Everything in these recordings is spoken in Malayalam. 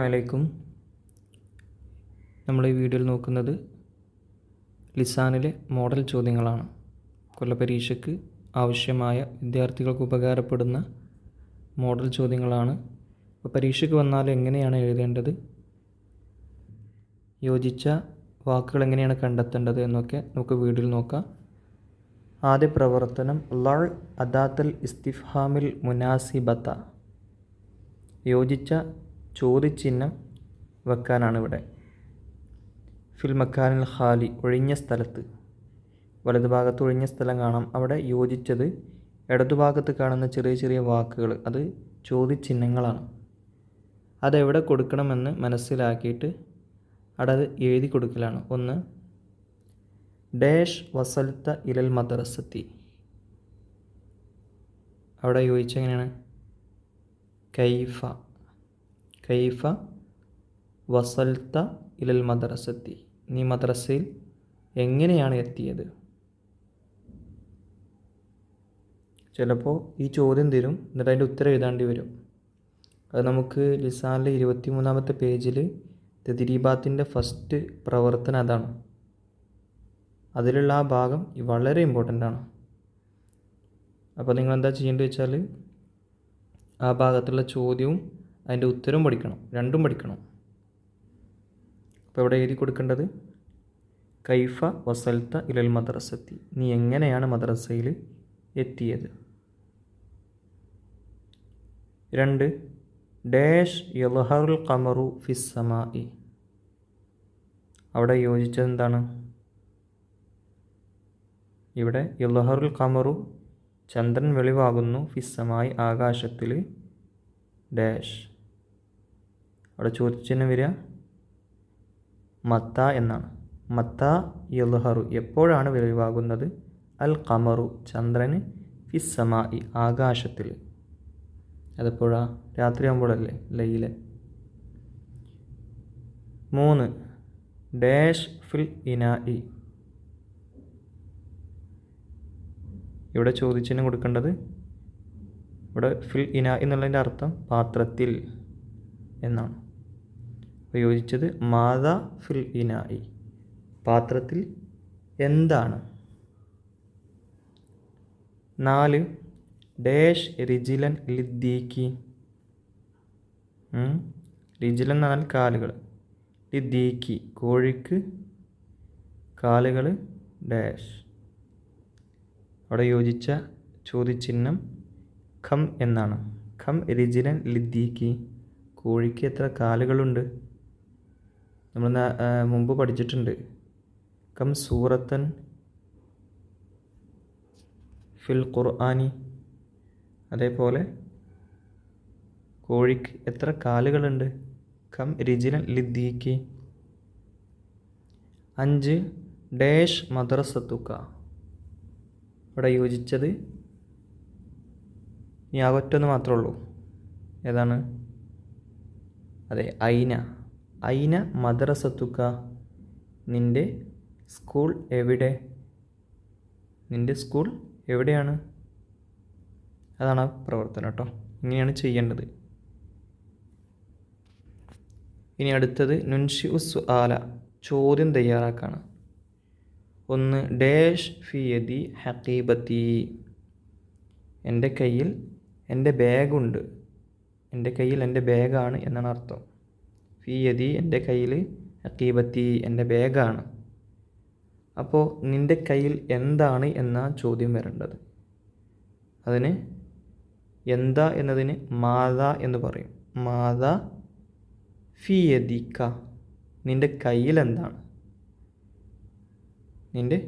അലൈക്കും. നമ്മൾ ഈ വീഡിയോയിൽ നോക്കുന്നത് ലിസാനിലെ മോഡൽ ചോദ്യങ്ങളാണ്. കൊല്ലപരീക്ഷയ്ക്ക് ആവശ്യമായ വിദ്യാർത്ഥികൾക്ക് ഉപകാരപ്പെടുന്ന മോഡൽ ചോദ്യങ്ങളാണ്. അപ്പോൾ പരീക്ഷയ്ക്ക് വന്നാൽ എങ്ങനെയാണ് എഴുതേണ്ടത്, യോജിച്ച വാക്കുകൾ എങ്ങനെയാണ് കണ്ടെത്തേണ്ടത് എന്നൊക്കെ നമുക്ക് വീഡിയോയിൽ നോക്കാം. ആദ്യ പ്രവർത്തനം ലൾ അദാത്തൽ ഇസ്തിഫ്ഹാമിൽ മുനാസിബത്ത, യോജിച്ച ചോദ്യചിഹ്നം വെക്കാനാണ് ഇവിടെ. ഫിൽ മക്കാനിൽ ഖാലി, ഒഴിഞ്ഞ സ്ഥലത്ത്. വലതുഭാഗത്ത് ഒഴിഞ്ഞ സ്ഥലം കാണാം, അവിടെ യോജിച്ചത്. ഇടതുഭാഗത്ത് കാണുന്ന ചെറിയ ചെറിയ വാക്കുകൾ അത് ചോദ്യചിഹ്നങ്ങളാണ്. അതെവിടെ കൊടുക്കണമെന്ന് മനസ്സിലാക്കിയിട്ട് അവിടെ അത് എഴുതി കൊടുക്കലാണ്. ഒന്ന്, ഡാഷ് വസൽത്ത ഇലൽ മദ്രസത്തി, അവിടെ യോജിച്ച എങ്ങനെയാണ്? കൈഫ കൈഫ വസൽത്ത ഇലൽ മദ്രസത്തി, നീ മദ്രസയിൽ എങ്ങനെയാണ് എത്തിയത്. ചിലപ്പോൾ ഈ ചോദ്യം തരും, എന്നിട്ട് അതിൻ്റെ ഉത്തരം എഴുതാണ്ടി വരും. അത് നമുക്ക് ലിസാനിലെ 23-ാമത്തെ പേജിൽ തദ്രീബാത്തിൻ്റെ ഫസ്റ്റ് പ്രവർത്തനം അതാണ്. അതിലുള്ള ആ ഭാഗം വളരെ ഇമ്പോർട്ടൻ്റ് ആണ്. അപ്പോൾ നിങ്ങൾ എന്താ ചെയ്യേണ്ടത് വെച്ചാൽ ആ ഭാഗത്തുള്ള ചോദ്യവും അതിൻ്റെ ഉത്തരവും പഠിക്കണം, രണ്ടും പഠിക്കണം. അപ്പോൾ ഇവിടെ എഴുതി കൊടുക്കേണ്ടത് കൈഫ വസൽത്ത ഇലൽ മദ്രസത്തി, നീ എങ്ങനെയാണ് മദ്രസയിൽ എത്തിയത്. 2, ഡാഷ് യൽഹറുൽ ഖമറു ഫിസ്സമായി, അവിടെ യോജിച്ചത് എന്താണ്? ഇവിടെ യൽഹറുൽ ഖമറു, ചന്ദ്രൻ വെളിവാകുന്നു, ഫിസ്സമായി, ആകാശത്തിൽ, ഡാഷ്, അവിടെ ചോദിച്ചതിന് വരിക മത്ത എന്നാണ്. മത്ത യൽഹറു, എപ്പോഴാണ് വെളിവാകുന്നത്, അൽ ഖമറു, ചന്ദ്രന്, ഫിസ്സമായി, ആകാശത്തിൽ. അതെപ്പോഴാ? രാത്രിയാകുമ്പോഴല്ലേ, ലൈല. 3, ഡാഷ് ഫിൽ ഇനായി, ഇവിടെ ചോദിച്ചതിന് കൊടുക്കേണ്ടത്, ഇവിടെ ഫിൽ ഇന എന്നുള്ളതിൻ്റെ അർത്ഥം പാത്രത്തിൽ എന്നാണ്. അപ്പോൾ യോജിച്ചത് മാതാ ഫിൽ ഇനായി, പാത്രത്തിൽ എന്താണ്. 4, ഡാഷ് റിജിലൻ ലിദ്ദീക്കി, റിജിലൻ എന്ന് പറഞ്ഞാൽ കാലുകൾ, ലിദ്ദീക്കി, കോഴിക്ക് കാലുകൾ, ഡാഷ്, അവിടെ യോജിച്ച ചോദ്യചിഹ്നം ഖം എന്നാണ്. ഖം റിജിലൻ ലിദ്ദീക്കി, കോഴിക്ക് എത്ര കാലുകളുണ്ട്? നമ്മൾ മുമ്പ് പഠിച്ചിട്ടുണ്ട്. കം സൂറത്തൻ ഫിൽ ഖുർആനി, അതേപോലെ കോഴിക്ക് എത്ര കാലുകളുണ്ട്? കം റിജിലൻ ലിദ്ദീക്കി. 5, ഡാഷ് മദ്രസത്തുക, ഇവിടെ യോജിച്ചത് ഈ ആകൊറ്റൊന്ന് മാത്രമേ ഉള്ളൂ. ഏതാണ്? അതെ, ഐന. ഐന മദ്രസത്തുക, നിൻ്റെ സ്കൂൾ എവിടെ? നിൻ്റെ സ്കൂൾ എവിടെയാണ്? അതാണ് ആ പ്രവർത്തനം കേട്ടോ. ഇങ്ങനെയാണ് ചെയ്യേണ്ടത്. ഇനി അടുത്തത് നുൻഷി ഉസ്ആല, ചോദ്യം തയ്യാറാക്കാണ്. 1, ഡാഷ് ഫിയദി ഹഖീബത്തി, എൻ്റെ കയ്യിൽ എൻ്റെ ബാഗുണ്ട്. എൻ്റെ കയ്യിൽ എൻ്റെ ബാഗാണ് എന്നാണ് അർത്ഥം. ഫിയദി, എൻ്റെ കയ്യിൽ, ഹഖീബത്തി, എൻ്റെ ബാഗാണ്. അപ്പോൾ നിൻ്റെ കയ്യിൽ എന്താണ് എന്നാ ചോദ്യം വരേണ്ടത്. അതിന് എന്താ എന്നതിന് മാതാ എന്ന് പറയും. മാതാ ഫിയദിക, നിൻ്റെ കയ്യിൽ എന്താണ്, നിൻ്റെ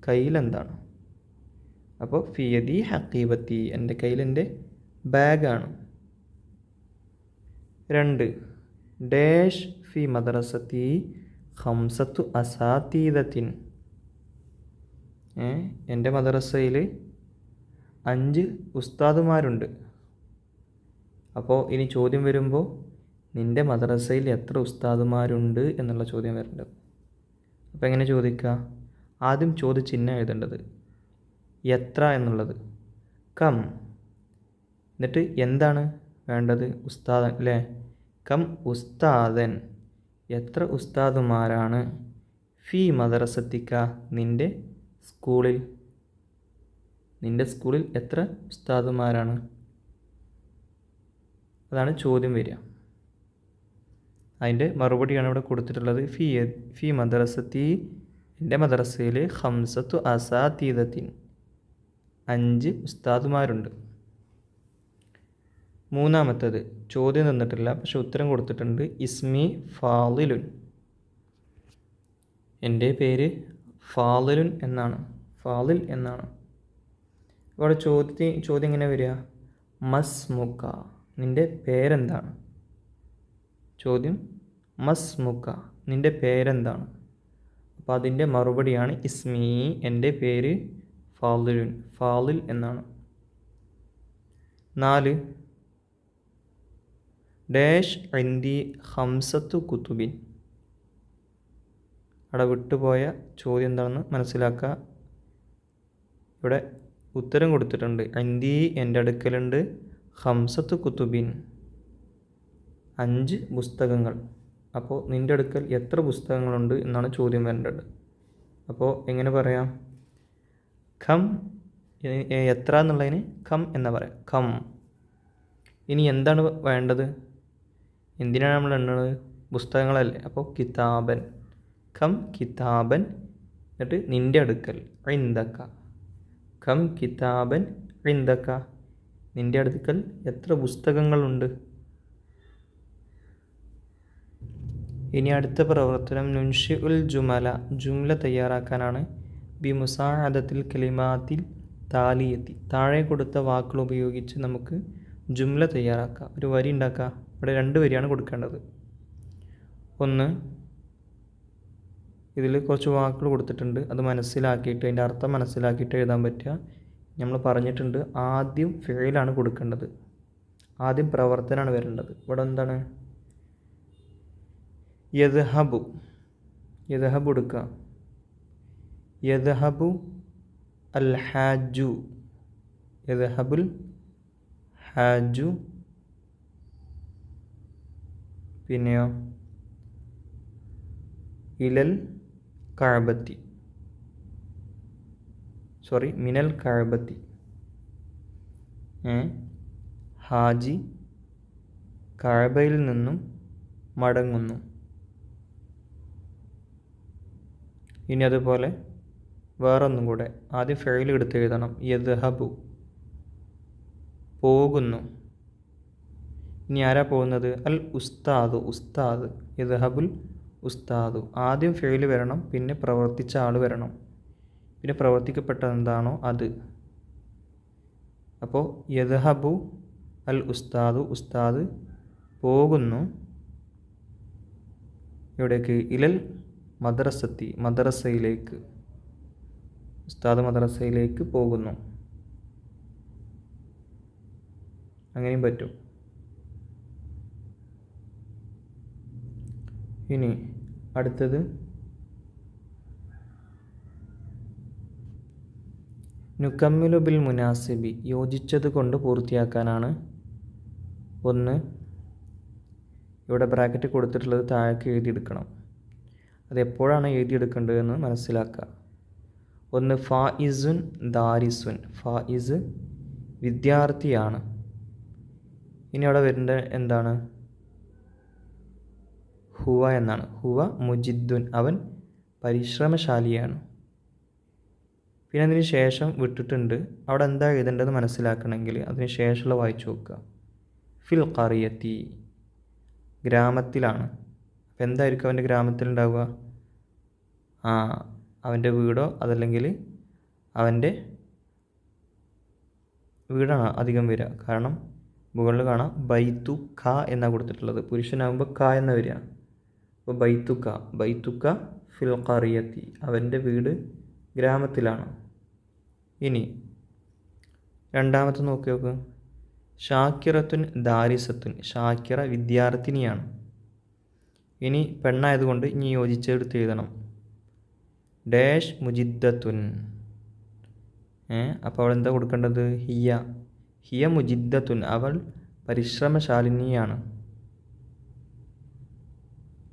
കയ്യിൽ എന്താണ്. അപ്പോൾ ഫിയദി ഹഖീബത്തി, എൻ്റെ കയ്യിൽ എൻ്റെ ബാഗാണ്. 2, ഡാഷ് ഫി മദ്രസത്തി ഖംസത്തു അസാതീദത്തിൻ, എൻ്റെ മദ്രസയിൽ 5 ഉസ്താദുമാരുണ്ട്. അപ്പോൾ ഇനി ചോദ്യം വരുമ്പോൾ നിൻ്റെ മദ്രസയിൽ എത്ര ഉസ്താദുമാരുണ്ട് എന്നുള്ള ചോദ്യം വരേണ്ടത്. അപ്പോൾ എങ്ങനെ ചോദിക്കുക? ആദ്യം ചോദ്യചിഹ്നം എഴുതേണ്ടത് എത്ര എന്നുള്ളത്, കം, എന്നിട്ട് എന്താണ് വേണ്ടത്? ഉസ്താദ് അല്ലേ, കം ഉസ്താദൻ എത്ര ഉസ്താദുമാരാണ്. ഫി മദ്രസത്തിക്ക നിൻ്റെ സ്കൂളിൽ എത്ര ഉസ്താദുമാരാണ്. അതാണ് ചോദ്യം വരിക. അതിൻ്റെ മറുപടിയാണ് ഇവിടെ കൊടുത്തിട്ടുള്ളത്. ഫി മദ്രസത്തി എൻ്റെ മദ്രസയിൽ ഖംസത്തു അസാതീദത്തിൻ 5 ഉസ്താദുമാരുണ്ട്. മൂന്നാമത്തേത് ചോദ്യം തന്നിട്ടില്ല, പക്ഷെ ഉത്തരം കൊടുത്തിട്ടുണ്ട്. ഇസ്മി ഫാളിലുൻ എൻ്റെ പേര് ഫാളിലുൻ എന്നാണ്. ഫാളിൽ എന്നാണ്. ഇവിടെ ചോദ്യം എങ്ങനെ വരിക? മസ്മുക്ക നിൻ്റെ പേരെന്താണ്. ചോദ്യം മസ്മുക്ക നിൻ്റെ പേരെന്താണ്. അപ്പോൾ അതിൻ്റെ മറുപടിയാണ് ഇസ്മി എൻ്റെ പേര് ഫാളിലുൻ ഫാളിൽ എന്നാണ്. 4 ഡാഷ് ഇന്ദി ഖംസത്തു കുത്തുബിൻ അവിടെ വിട്ടുപോയ ചോദ്യം എന്താണെന്ന് മനസ്സിലാക്കുക. ഇവിടെ ഉത്തരം കൊടുത്തിട്ടുണ്ട്. ഇന്ദി എൻ്റെ അടുക്കലുണ്ട് ഖംസത്തു കുത്തുബിൻ 5 പുസ്തകങ്ങൾ. അപ്പോൾ നിൻ്റെ അടുക്കൽ എത്ര പുസ്തകങ്ങളുണ്ട് എന്നാണ് ചോദ്യം വരേണ്ടത്. അപ്പോൾ എങ്ങനെ പറയാം? ഖം എത്ര എന്നുള്ളതിന് ഖം എന്ന് പറയാം. ഖം. ഇനി എന്താണ് വേണ്ടത്? എന്തിനാണ് നമ്മൾ എണ്ണുന്നത്? പുസ്തകങ്ങളല്ലേ. അപ്പോൾ കിതാബൻ ഖം കിതാബൻ എന്നിട്ട് നിൻ്റെ അടുക്കൽ ഇൻദക ഖം കിതാബൻ ഇൻദക നിൻ്റെ അടുക്കൽ എത്ര പുസ്തകങ്ങളുണ്ട്. ഇനി അടുത്ത പ്രവർത്തനം നുൻഷി ഉൽ ജുംല തയ്യാറാക്കാനാണ്. ബി മുസാഅദത്തിൽ കലിമാത്തിൽ താലിയത്തി താഴെ കൊടുത്ത വാക്കുകൾ ഉപയോഗിച്ച് നമുക്ക് ജുംല തയ്യാറാക്കാം. ഒരു വരി ഉണ്ടാക്കുക. ഇവിടെ 2 വരിയാണ് കൊടുക്കേണ്ടത്. ഒന്ന്, ഇതിൽ കുറച്ച് വാക്കുകൾ കൊടുത്തിട്ടുണ്ട്, അത് മനസ്സിലാക്കിയിട്ട് അതിൻ്റെ അർത്ഥം മനസ്സിലാക്കിയിട്ട് എഴുതാൻ പറ്റുക. നമ്മൾ പറഞ്ഞിട്ടുണ്ട് ആദ്യം ഫിഇലാണ് കൊടുക്കേണ്ടത്, ആദ്യം പ്രവർത്തനമാണ് വരേണ്ടത്. ഇവിടെ എന്താണ്? യദ്ഹബു എടുക്കുക. യദ്ഹബു അൽ ഹാജു യദ്ഹബുൽ ഹാജു. പിന്നെയോ ഇലൽ കഅബത്തി മിനൽ കഅബത്തി. ഹാജി കഅബയിൽ നിന്നും മടങ്ങുന്നു. ഇനി അതുപോലെ വേറൊന്നും കൂടെ. ആദ്യം ഫെയിൽ എടുത്ത് എഴുതണം. യദ്ഹബു പോകുന്നു. ഇനി ആരാ പോകുന്നത്? അൽ ഉസ്താദ് യദ്ഹബുൽ ഉസ്താദു. ആദ്യം ഫെയിൽ വരണം, പിന്നെ പ്രവർത്തിച്ച ആൾ വരണം, പിന്നെ പ്രവർത്തിക്കപ്പെട്ടത് എന്താണോ അത്. അപ്പോൾ യദ്ഹബു അൽ ഉസ്താദ് പോകുന്നു. എവിടേക്ക്? ഇലൽ മദ്രസയിലേക്ക്. ഉസ്താദ് മദ്രസയിലേക്ക് പോകുന്നു. അങ്ങനെയും പറ്റും. ഇനി അടുത്തത് നുക്കമ്മിലു ബിൽ മുനാസിബി യോജിച്ചത് കൊണ്ട് പൂർത്തിയാക്കാനാണ്. ഒന്ന്, ഇവിടെ ബ്രാക്കറ്റ് കൊടുത്തിട്ടുള്ളത് താഴേക്ക് എഴുതിയെടുക്കണം. അതെപ്പോഴാണ് എഴുതിയെടുക്കേണ്ടതെന്ന് മനസ്സിലാക്കുക. ഒന്ന്, ഫായിസുൻ ദാരിസുൻ ഫായിസ് വിദ്യാർത്ഥിയാണ്. ഇനി അവിടെ വരേണ്ട എന്താണ്? ഹുവ എന്നാണ്. ഹുവ മുജിദ്ദുൻ അവൻ പരിശ്രമശാലിയാണ്. പിന്നെ അതിന് ശേഷം വിട്ടിട്ടുണ്ട്. അവിടെ എന്താ എഴുതേണ്ടതെന്ന് മനസ്സിലാക്കണമെങ്കിൽ അതിന് ശേഷമുള്ള വായിച്ചു നോക്കുക. ഫിൽ ഖറിയത്തി ഗ്രാമത്തിലാണ്. അപ്പോൾ എന്തായിരിക്കും അവൻ്റെ ഗ്രാമത്തിലുണ്ടാവുക? അവൻ്റെ വീടോ അതല്ലെങ്കിൽ അവൻ്റെ വീടാണ് അധികം വരിക. കാരണം മുകളിൽ കാണാം ബൈത്തു ഖ എന്നാണ് കൊടുത്തിട്ടുള്ളത്. പുരുഷനാകുമ്പോൾ ക എന്ന വരിക. അപ്പോൾ ബൈത്തുക്ക ഫിൽ ഖറിയത്തി അവൻ്റെ വീട് ഗ്രാമത്തിലാണ്. ഇനി രണ്ടാമത്തെ നോക്ക്. ഷാക്കിറത്തുൻ ദാരിസത്തുൻ ഷാക്കിറ വിദ്യാർത്ഥിനിയാണ്. ഇനി പെണ്ണായതുകൊണ്ട് ഇനി യോജിച്ചെടുത്ത് എഴുതണം. ഡാഷ് മുജിദ്ദത്തുൻ. അപ്പോൾ അവൾ എന്താ കൊടുക്കേണ്ടത്? ഹിയ മുജിദ്ദത്തുൻ അവൾ പരിശ്രമശാലിനിയാണ്.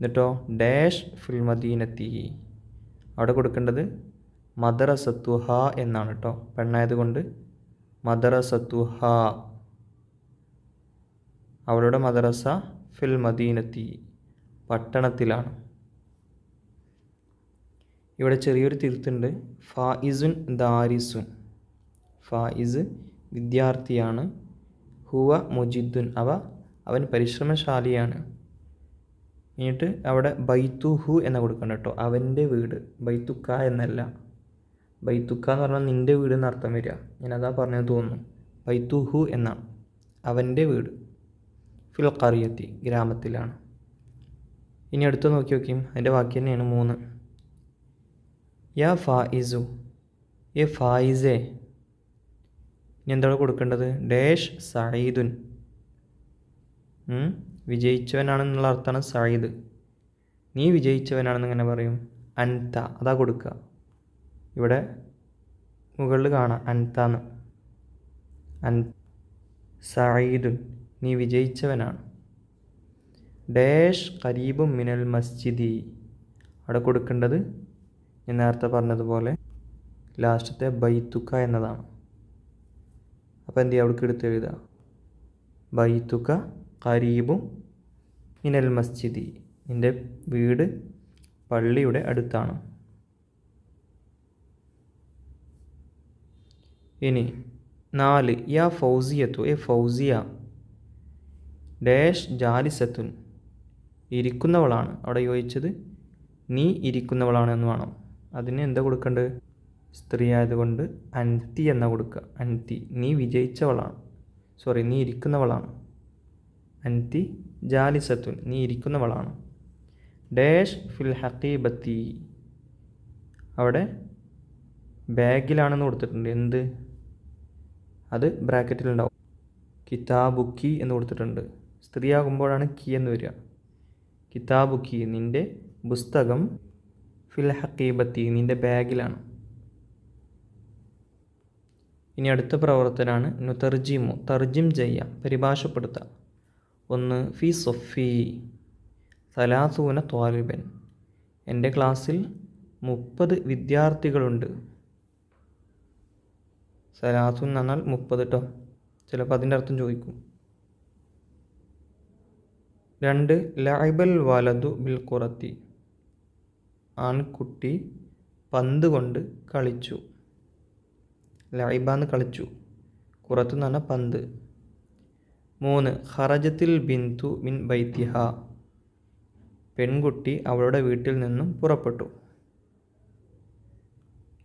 എന്നിട്ടോ ഡാഷ് ഫിൽ മദീനത്തി, അവിടെ കൊടുക്കേണ്ടത് മദ്റസത്തുഹ എന്നാണ് കേട്ടോ, പെണ്ണായതുകൊണ്ട് മദ്റസത്തുഹ, അവളുടെ മദ്രസ ഫിൽ മദീനത്തി, പട്ടണത്തിലാണ്. ഇവിടെ ചെറിയൊരു തിരുത്തുണ്ട്. ഫായിസുൻ ദാരിസുൻ, ഫായിസ് വിദ്യാർത്ഥിയാണ്, ഹുവ മുജിദ്ദുൻ അവൻ പരിശ്രമശാലിയാണ്. എന്നിട്ട് അവിടെ ബൈത്തുഹു എന്ന കൊടുക്കണം കേട്ടോ, അവൻ്റെ വീട്, ബൈത്തുക്ക എന്നല്ല. ബൈത്തുക്ക എന്ന് പറഞ്ഞാൽ നിൻ്റെ വീട് എന്നർത്ഥം വരിക, ഞാനതാ പറഞ്ഞത് തോന്നുന്നു. ബൈത്തുഹു എന്നാണ്, അവൻ്റെ വീട്. ഫിൽ ഖറിയത്തി, ഗ്രാമത്തിലാണ്. ഇനി അടുത്ത് നോക്കി നോക്കിയും അതിൻ്റെ വാക്യം തന്നെയാണ് 3. യാ ഫായിസു, എ ഫായിസേ, ഇനി എന്താണ് കൊടുക്കേണ്ടത്? ഡാഷ് സഈദുൻ, വിജയിച്ചവനാണെന്നുള്ള അർത്ഥമാണ് സഈദ്. നീ വിജയിച്ചവനാണെന്ന് എങ്ങനെ പറയും? അൻത, അതാ കൊടുക്കുക. ഇവിടെ മുകളിൽ കാണാം അൻതാന്ന്. സഈദുൻ, നീ വിജയിച്ചവനാണ്. ഡാഷ് ഖരീബും മിനൽ മസ്ജിദി, അവിടെ കൊടുക്കേണ്ടത് ഞാൻ നേരത്തെ പറഞ്ഞതുപോലെ ലാസ്റ്റത്തെ ബൈത്തുക്ക എന്നതാണ്. അപ്പോൾ എന്ത് ചെയ്യുക? അവിടേക്ക് എടുത്ത് എഴുതുക ബൈത്തുക്ക ഖരീബും മിനൽ മസ്ജിദി, നിൻ്റെ വീട് പള്ളിയുടെ അടുത്താണ്. ഇനി 4. യാ ഫൗസിയത്തു, എ ഫൗസിയ, ഡാഷ് ജാലിസത്തുൻ, ഇരിക്കുന്നവളാണ്. അവിടെ യോജിച്ചത് നീ ഇരിക്കുന്നവളാണ് എന്ന് വേണം. അതിന് എന്താ കൊടുക്കേണ്ടത്? സ്ത്രീ ആയതുകൊണ്ട് അൻതി എന്ന കൊടുക്കുക. അൻതി, നീ വിജയിച്ചവളാണ്, നീ ഇരിക്കുന്നവളാണ്. അൻതി ജാലിസത്തുൻ, നീ ഇരിക്കുന്നവളാണ്. ഡാഷ് ഫിൽ ഹഖീബത്തി, അവിടെ ബാഗിലാണെന്ന് കൊടുത്തിട്ടുണ്ട്. എന്ത്? അത് ബ്രാക്കറ്റിലുണ്ടാവും. കിതാബുക്കി എന്ന് കൊടുത്തിട്ടുണ്ട്. സ്ത്രീ ആകുമ്പോഴാണ് കി എന്ന് വരിക. കിതാബുക്കി, നിൻ്റെ പുസ്തകം, ഫിൽ ഹഖീബത്തി, നിൻ്റെ ബാഗിലാണ്. ഇനി അടുത്ത പ്രവർത്തനമാണ് നുതർജിമു, തർജിം ചെയ്യാം, പരിഭാഷപ്പെടുത്താം. 1. ഫി സൊഫി സലാസൂന ത്വാലിബൻ, എൻ്റെ ക്ലാസ്സിൽ 30 വിദ്യാർത്ഥികളുണ്ട്. സലാസൂൻ എന്ന് പറഞ്ഞാൽ 30 കേട്ടോ, ചിലപ്പോൾ അതിൻ്റെ അർത്ഥം ചോദിക്കും. 2. ലഅബൽ വലതു ബിൽ ഖുറത്തി, ആൺകുട്ടി പന്ത് കൊണ്ട് കളിച്ചു. ലഅബാന്ന് കളിച്ചു, ഖുറത്ത് എന്ന് പറഞ്ഞാൽ പന്ത്. 3. ഖറജത്തിൽ ബിന്തു മിൻ ബൈത്തിഹ, പെൺകുട്ടി അവളുടെ വീട്ടിൽ നിന്നും പുറപ്പെട്ടു.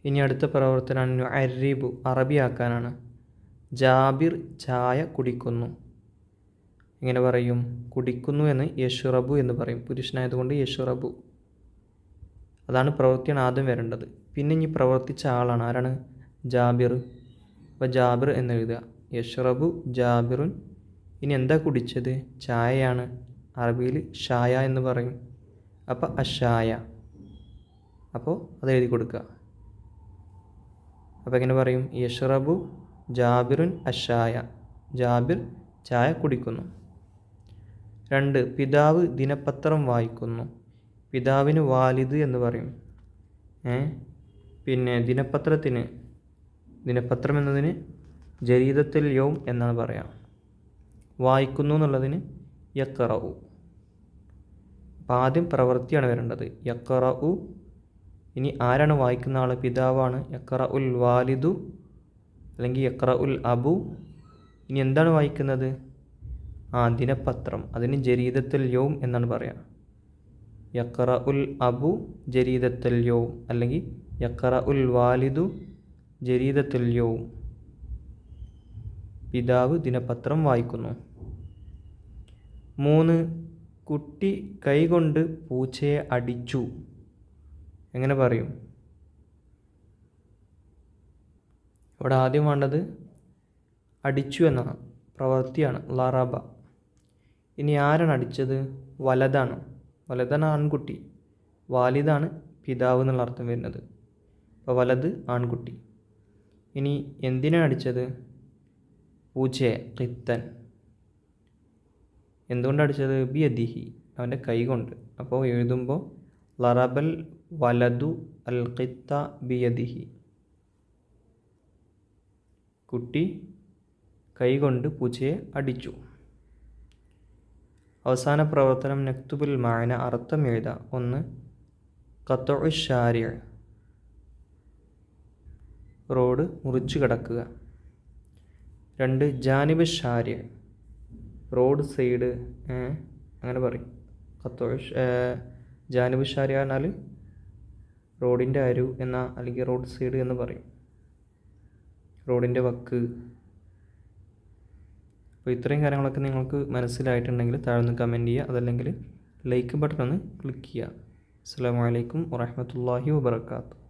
ഇനി അടുത്ത പ്രവർത്തനം നുഅരിബു, അറബിയാക്കാനാണ്. ജാബിർ ചായ കുടിക്കുന്നു. എങ്ങനെ പറയും? കുടിക്കുന്നു എന്ന് യഷ്റബു എന്ന് പറയും, പുരുഷനായതുകൊണ്ട് യഷ്റബു. അതാണ് പ്രവൃത്തിയാണ് ആദ്യം വരേണ്ടത്. പിന്നെ ഇനി പ്രവർത്തിച്ച ആളാണ്, ആരാണ്? ജാബിർ. അപ്പോൾ ജാബിർ എന്ന് എഴുതുക. യഷ്റബു ജാബിറുൻ. ഇനി എന്താ കുടിച്ചത്? ചായയാണ്, അറബിയിൽ ഷായ എന്ന് പറയും. അപ്പോൾ അഷായ, അപ്പോൾ അത് എഴുതി കൊടുക്കുക. അപ്പോൾ എങ്ങനെ പറയും? യഷ്റബു ജാബിറുൻ അഷായ, ജാബിർ ചായ കുടിക്കുന്നു. 2. പിതാവ് ദിനപത്രം വായിക്കുന്നു. പിതാവിന് വാലിദ് എന്ന് പറയും. പിന്നെ ദിനപത്രം എന്നതിന് ജരീദത്തുൽ യൗം എന്നാണ് പറയാം. വായിക്കുന്നു എന്നുള്ളതിന് യഖറഉ. അപ്പോൾ ആദ്യം പ്രവൃത്തിയാണ് വരേണ്ടത്, യഖറഉ. ഇനി ആരാണ് വായിക്കുന്ന ആൾ? പിതാവാണ്. യഖറഉൽ വാലിദു അല്ലെങ്കിൽ യഖറഉൽ അബു. ഇനി എന്താണ് വായിക്കുന്നത്? ദിനപത്രം, അതിന് ജരീദത്തുൽ യൗം എന്നാണ് പറയുക. യഖറഉൽ അബു ജരീദത്തുൽ യൗം അല്ലെങ്കിൽ യഖറഉൽ വാലിദു ജരീദത്തുൽ യൗം. പിതാവ് ദിനപത്രം വായിക്കുന്നു. 3. കുട്ടി കൈകൊണ്ട് പൂച്ചയെ അടിച്ചു. എങ്ങനെ പറയും? ഇവിടെ ആദ്യം വേണ്ടത് അടിച്ചു എന്ന പ്രവൃത്തിയാണ്, ലറബ. ഇനി ആരാണ് അടിച്ചത്? വലതാണ്. വലതാണ് ആൺകുട്ടി, വാലിദാണ് പിതാവ് എന്നുള്ള അർത്ഥം വരുന്നത്. അപ്പോൾ വലത് ആൺകുട്ടി. ഇനി എന്തിനാണ് അടിച്ചത്? പൂച്ചയെ, ഖിത്തൻ. എന്തുകൊണ്ടാണ് അടിച്ചത്? ബിയദിഹി, അവൻ്റെ കൈ കൊണ്ട്. അപ്പോൾ എഴുതുമ്പോൾ ലറബൽ വലതു അൽ ഖിത്ത ബിയദിഹി, കുട്ടി കൈ കൊണ്ട് പൂച്ചയെ അടിച്ചു. അവസാന പ്രവർത്തനം നക്തുബുൽ മാന, അർത്ഥം എഴുതുക. 1 ഖത്ഉ ശാരിഅ, റോഡ് മുറിച്ചു കടക്കുക. 2 ജാനിബ് ശാരിഅ, റോഡ് സൈഡ്, അങ്ങനെ പറയും. ജാനിബ് ശാരിഅ എന്നാൽ റോഡിൻ്റെ അരു എന്ന, അല്ലെങ്കിൽ റോഡ് സൈഡ് എന്ന് പറയും, റോഡിൻ്റെ വക്ക്. അപ്പോൾ ഇത്രയും കാര്യങ്ങളൊക്കെ നിങ്ങൾക്ക് മനസ്സിലായിട്ടുണ്ടെങ്കിൽ താഴെ കമൻറ്റ് ചെയ്യുക, അതല്ലെങ്കിൽ ലൈക്ക് ബട്ടൺ ഒന്ന് ക്ലിക്ക് ചെയ്യുക. അസ്സലാമു അലൈക്കും വറഹ്മത്തുള്ളാഹി വബറകാതുഹു.